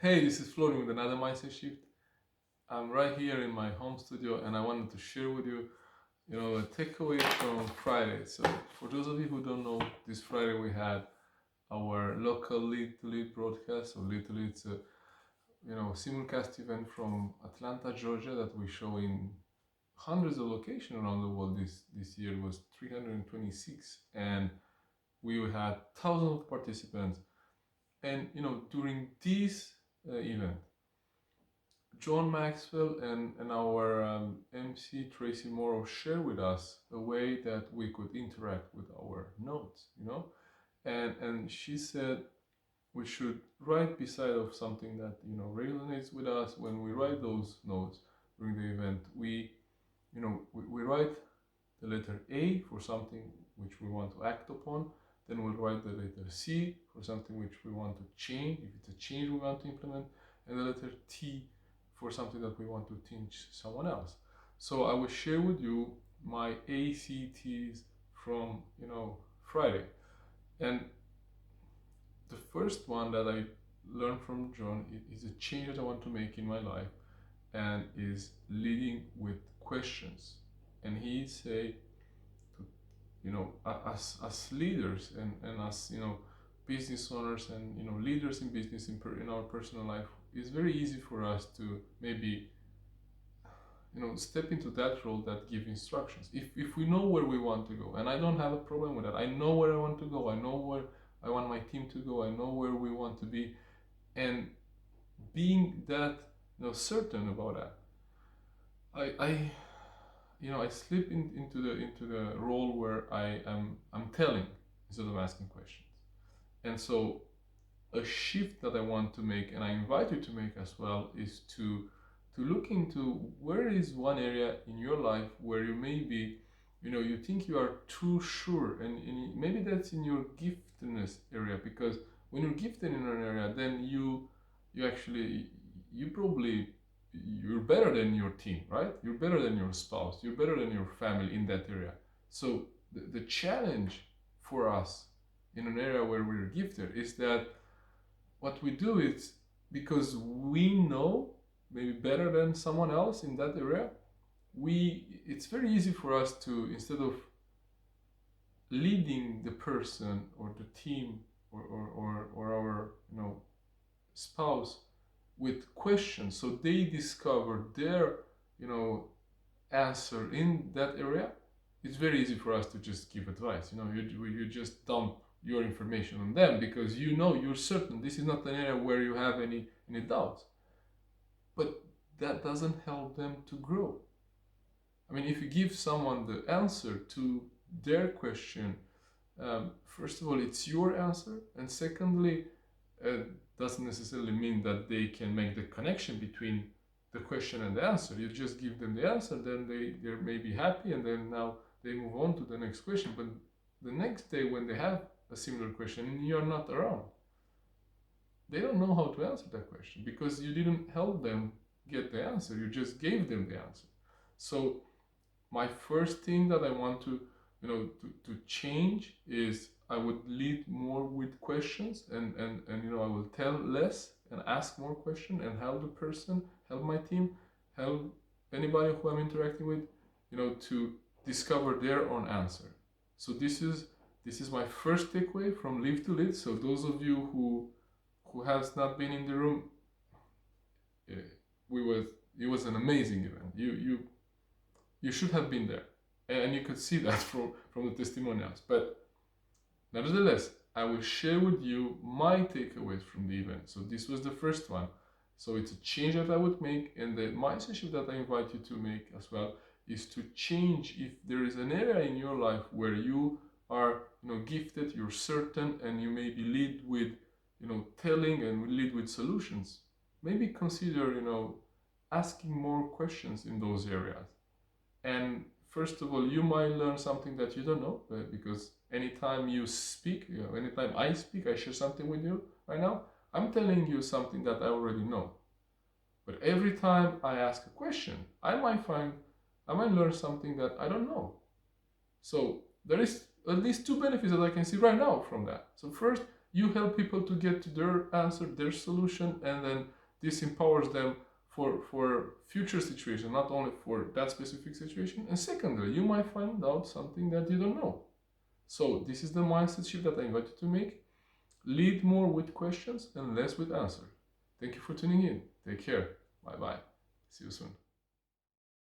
Hey, this is Florian with another mindset shift. I'm right here in my home studio and I wanted to share with you, a takeaway from Friday. So, for those of you who don't know, this Friday we had our local Live2Lead broadcast. So, Live2Lead is a, simulcast event from Atlanta, Georgia that we show in hundreds of locations around the world. This year it was 326 and we had thousands of participants. And, during this event, John Maxwell and our MC Tracy Morrow share with us a way that we could interact with our notes, and she said we should write beside of something that resonates with us. When we write those notes during the event, we write the letter A for something which we want to act upon. Then we'll write the letter C for something which we want to change, if it's a change we want to implement, and the letter T for something that we want to teach someone else. So I will share with you my ACTs from Friday. And the first one that I learned from John is a change that I want to make in my life, and is leading with questions. And he say, as leaders and as business owners and leaders in business in our personal life, it's very easy for us to maybe step into that role that give instructions. If we know where we want to go, and I don't have a problem with that, I know where I want to go, I know where I want my team to go, I know where we want to be, and being that certain about that, I slip into the role where I'm telling instead of asking questions. And so a shift that I want to make, and I invite you to make as well, is to look into where is one area in your life where you maybe you think you are too sure, and maybe that's in your giftedness area, because when you're gifted in an area, then you actually, you probably, you're better than your team, right? You're better than your spouse, you're better than your family in that area. So the challenge for us in an area where we're gifted is that what we do is, because we know maybe better than someone else in that area, it's very easy for us to, instead of leading the person or the team or our spouse with questions, so they discover their answer in that area, it's very easy for us to just give advice. You just dump your information on them, because you're certain this is not an area where you have any doubts. But that doesn't help them to grow. I mean, if you give someone the answer to their question, first of all, it's your answer, and secondly, doesn't necessarily mean that they can make the connection between the question and the answer. You just give them the answer, then they're maybe happy, and then now they move on to the next question. But the next day, when they have a similar question and you're not around, they don't know how to answer that question, because you didn't help them get the answer, you just gave them the answer. So my first thing that I want to change is I would lead more with questions, and I will tell less and ask more questions, and help the person, help my team, help anybody who I'm interacting with, to discover their own answer. So this is my first takeaway from Live2Lead. So those of you who has not been in the room, it was an amazing event. You should have been there, and you could see that from the testimonials. But nevertheless, I will share with you my takeaways from the event. So this was the first one. So it's a change that I would make, and the mindset shift that I invite you to make as well is to change. If there is an area in your life where you are gifted, you're certain, and you maybe lead with telling and lead with solutions, maybe consider asking more questions in those areas. And first of all, you might learn something that you don't know, because anytime you speak, anytime I speak, I share something with you right now, I'm telling you something that I already know. But every time I ask a question, I might learn something that I don't know. So there is at least two benefits that I can see right now from that. So first, You help people to get to their answer, their solution, and then this empowers them for future situation, not only for that specific situation. And secondly, you might find out something that you don't know. So this is the mindset shift that I invite you to make. Lead more with questions and less with answers. Thank you for tuning in. Take care. Bye bye. See you soon.